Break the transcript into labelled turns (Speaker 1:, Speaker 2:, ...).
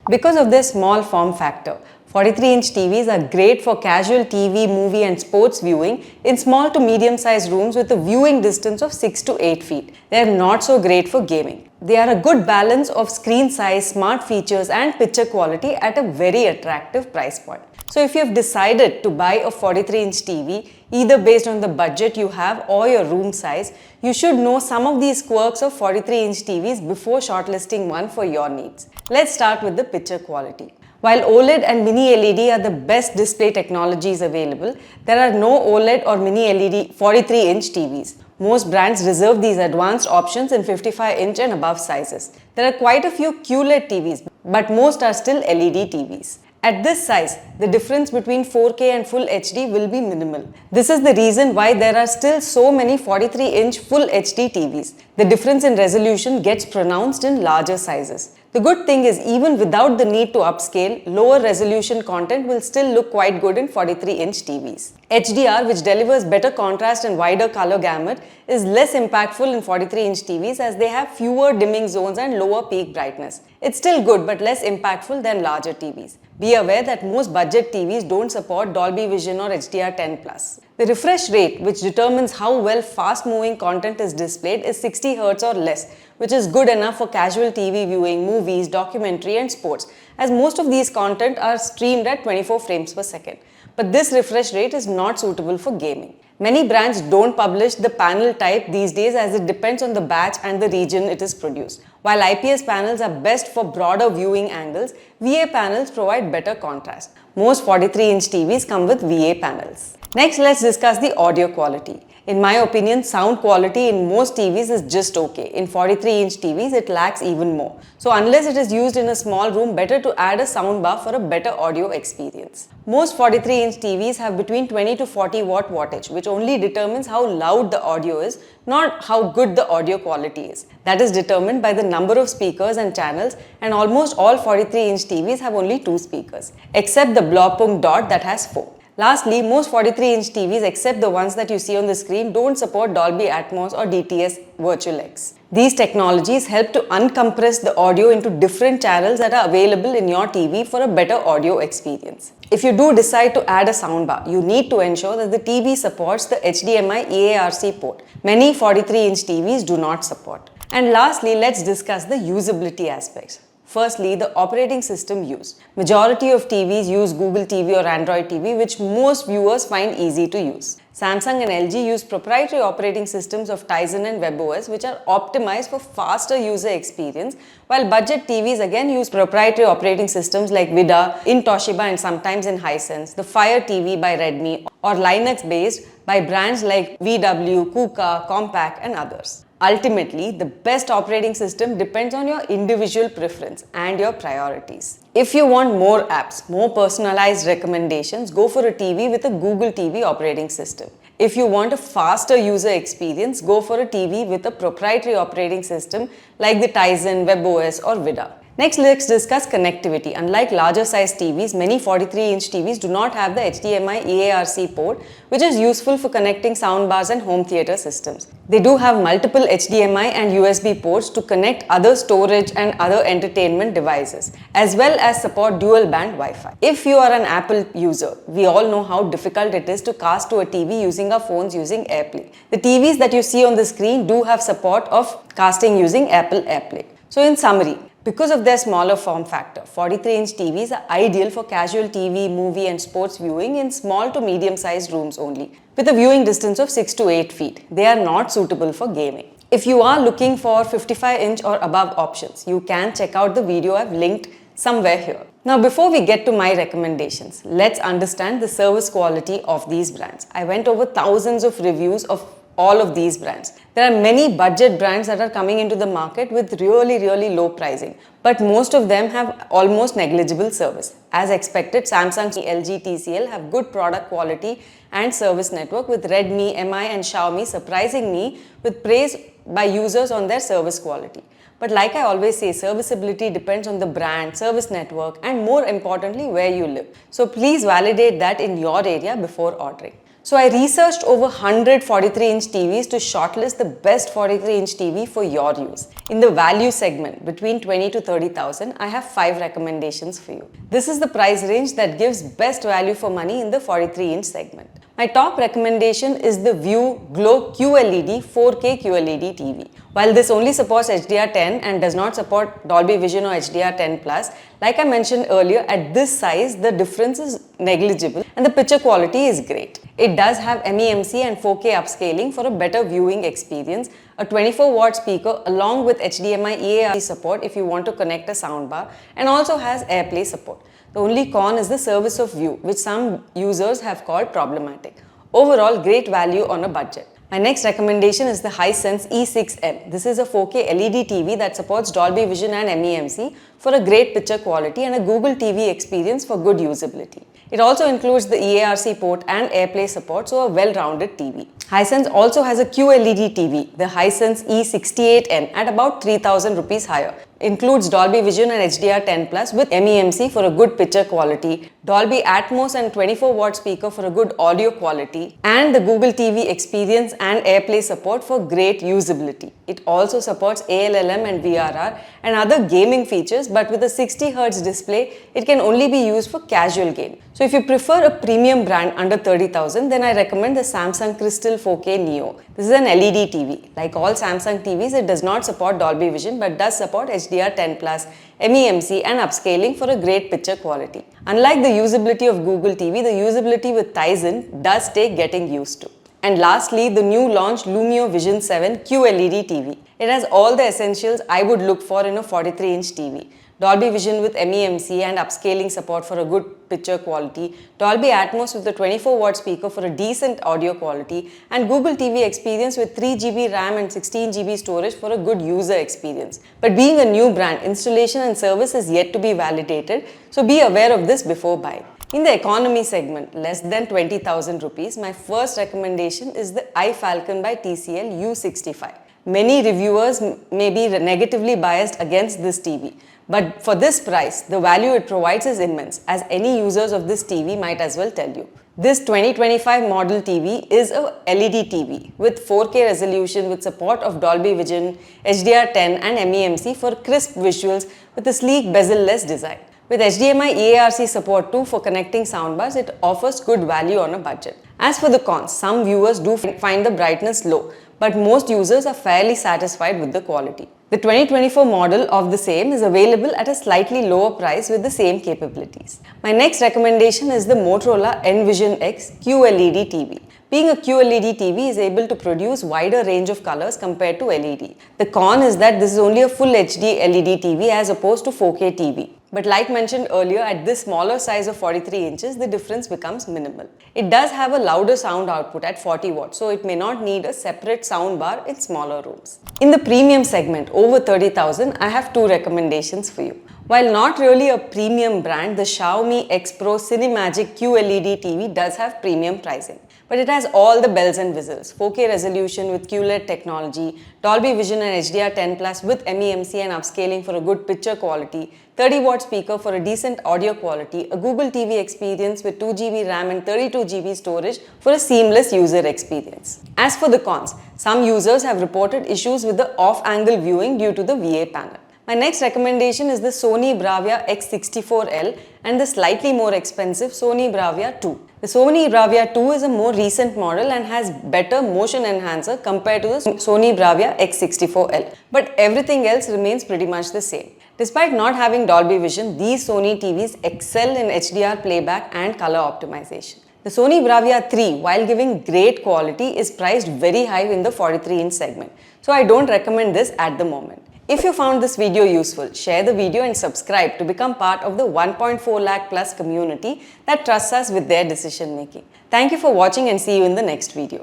Speaker 1: Because of their small form factor, 43-inch TVs are great for casual TV, movie and sports viewing in small to medium-sized rooms with a viewing distance of 6 to 8 feet. They are not so great for gaming. They are a good balance of screen size, smart features and picture quality at a very attractive price point. So if you have decided to buy a 43-inch TV, either based on the budget you have or your room size, you should know some of these quirks of 43-inch TVs before shortlisting one for your needs. Let's start with the picture quality. While OLED and Mini LED are the best display technologies available, there are no OLED or Mini LED 43-inch TVs. Most brands reserve these advanced options in 55-inch and above sizes. There are quite a few QLED TVs, but most are still LED TVs. At this size, the difference between 4K and Full HD will be minimal. This is the reason why there are still so many 43-inch Full HD TVs. The difference in resolution gets pronounced in larger sizes. The good thing is, even without the need to upscale, lower resolution content will still look quite good in 43-inch TVs. HDR, which delivers better contrast and wider color gamut, is less impactful in 43-inch TVs as they have fewer dimming zones and lower peak brightness. It's still good but less impactful than larger TVs. Be aware that most budget TVs don't support Dolby Vision or HDR10+. The refresh rate, which determines how well fast-moving content is displayed, is 60 Hz or less, which is good enough for casual TV viewing, movies, documentary and sports, as most of these content are streamed at 24 frames per second. But this refresh rate is not suitable for gaming. Many brands don't publish the panel type these days as it depends on the batch and the region it is produced. While IPS panels are best for broader viewing angles, VA panels provide better contrast. Most 43-inch TVs come with VA panels. Next, let's discuss the audio quality. In my opinion, sound quality in most TVs is just okay. In 43-inch TVs, it lacks even more. So unless it is used in a small room, better to add a sound bar for a better audio experience. Most 43-inch TVs have between 20 to 40 watt wattage, which only determines how loud the audio is, not how good the audio quality is. That is determined by the number of speakers and channels, and almost all 43-inch TVs have only 2 speakers, except the Blaupunkt Dot that has 4. Lastly, most 43-inch TVs, except the ones that you see on the screen, don't support Dolby Atmos or DTS Virtual X. These technologies help to uncompress the audio into different channels that are available in your TV for a better audio experience. If you do decide to add a soundbar, you need to ensure that the TV supports the HDMI EARC port. Many 43-inch TVs do not support. And lastly, let's discuss the usability aspects. Firstly, the operating system used. Majority of TVs use Google TV or Android TV, which most viewers find easy to use. Samsung and LG use proprietary operating systems of Tizen and WebOS, which are optimized for faster user experience, while budget TVs again use proprietary operating systems like Vida, in Toshiba and sometimes in Hisense, the Fire TV by Redmi, or Linux-based by brands like VW, KUKA, Compaq and others. Ultimately, the best operating system depends on your individual preference and your priorities. If you want more apps, more personalized recommendations, go for a TV with a Google TV operating system. If you want a faster user experience, go for a TV with a proprietary operating system like the Tizen, WebOS or Vida. Next, let's discuss connectivity. Unlike larger size TVs, many 43-inch TVs do not have the HDMI EARC port, which is useful for connecting soundbars and home theater systems. They do have multiple HDMI and USB ports to connect other storage and other entertainment devices, as well as support dual band Wi-Fi. If you are an Apple user, we all know how difficult it is to cast to a TV using our phones using AirPlay. The TVs that you see on the screen do have support of casting using Apple AirPlay. So in summary, because of their smaller form factor, 43-inch TVs are ideal for casual TV, movie and sports viewing in small to medium-sized rooms only, with a viewing distance of 6 to 8 feet. They are not suitable for gaming. If you are looking for 55-inch or above options, you can check out the video I've linked somewhere here. Now, before we get to my recommendations, let's understand the service quality of these brands. I went over thousands of reviews of all of these brands. There are many budget brands that are coming into the market with really low pricing, but most of them have almost negligible service. As expected, Samsung, LG, TCL have good product quality and service network, with Redmi, MI and Xiaomi surprising me with praise by users on their service quality. But like I always say, serviceability depends on the brand, service network and more importantly, where you live. So please validate that in your area before ordering. So I researched over 100 43-inch TVs to shortlist the best 43-inch TV for your use. In the value segment between 20 to 30,000, I have 5 recommendations for you. This is the price range that gives best value for money in the 43-inch segment. My top recommendation is the View Glow QLED 4K QLED TV. While this only supports HDR10 and does not support Dolby Vision or HDR10+, like I mentioned earlier, at this size, the difference is negligible and the picture quality is great. It does have MEMC and 4K upscaling for a better viewing experience, a 24-watt speaker along with HDMI EARC support if you want to connect a soundbar, and also has AirPlay support. The only con is the service of view, which some users have called problematic. Overall, great value on a budget. My next recommendation is the Hisense E6M. This is a 4K LED TV that supports Dolby Vision and MEMC for a great picture quality and a Google TV experience for good usability. It also includes the EARC port and AirPlay support, so a well-rounded TV. Hisense also has a QLED TV, the Hisense E68N, at about 3,000 rupees higher. Includes Dolby Vision and HDR10+ with MEMC for a good picture quality, Dolby Atmos and 24-watt speaker for a good audio quality, and the Google TV experience and AirPlay support for great usability. It also supports ALLM and VRR and other gaming features, but with a 60Hz display, it can only be used for casual game. So if you prefer a premium brand under 30,000, then I recommend the Samsung Crystal 4K Neo. This is an LED TV. Like all Samsung TVs, it does not support Dolby Vision but does support HDR10+, MEMC and upscaling for a great picture quality. Unlike the usability of Google TV, the usability with Tizen does take getting used to. And lastly, the new launched Lumio Vision 7 QLED TV. It has all the essentials I would look for in a 43-inch TV. Dolby Vision with MEMC and upscaling support for a good picture quality, Dolby Atmos with a 24-watt speaker for a decent audio quality, and Google TV experience with 3GB RAM and 16GB storage for a good user experience. But being a new brand, installation and service is yet to be validated, so be aware of this before buying. In the economy segment, less than 20,000 rupees, my first recommendation is the iFalcon by TCL U65. Many reviewers may be negatively biased against this TV. But for this price, the value it provides is immense, as any users of this TV might as well tell you. This 2025 model TV is a LED TV with 4K resolution with support of Dolby Vision, HDR10 and MEMC for crisp visuals with a sleek bezel-less design. With HDMI EARC support too for connecting soundbars, it offers good value on a budget. As for the cons, some viewers do find the brightness low, but most users are fairly satisfied with the quality. The 2024 model of the same is available at a slightly lower price with the same capabilities. My next recommendation is the Motorola Envision X QLED TV. Being a QLED TV is able to produce wider range of colors compared to LED. The con is that this is only a full HD LED TV as opposed to 4K TV. But like mentioned earlier, at this smaller size of 43 inches, the difference becomes minimal. It does have a louder sound output at 40 watts, so it may not need a separate sound bar in smaller rooms. In the premium segment, over 30,000, I have 2 recommendations for you. While not really a premium brand, the Xiaomi X Pro Cinemagic QLED TV does have premium pricing. But it has all the bells and whistles, 4K resolution with QLED technology, Dolby Vision and HDR10+ with MEMC and upscaling for a good picture quality, 30-watt speaker for a decent audio quality, a Google TV experience with 2GB RAM and 32GB storage for a seamless user experience. As for the cons, some users have reported issues with the off-angle viewing due to the VA panel. My next recommendation is the Sony Bravia X64L and the slightly more expensive Sony Bravia 2. The Sony Bravia 2 is a more recent model and has better motion enhancer compared to the Sony Bravia X64L. But everything else remains pretty much the same. Despite not having Dolby Vision, these Sony TVs excel in HDR playback and color optimization. The Sony Bravia 3, while giving great quality, is priced very high in the 43-inch segment. So I don't recommend this at the moment. If you found this video useful, share the video and subscribe to become part of the 1.4 lakh plus community that trusts us with their decision making. Thank you for watching and see you in the next video.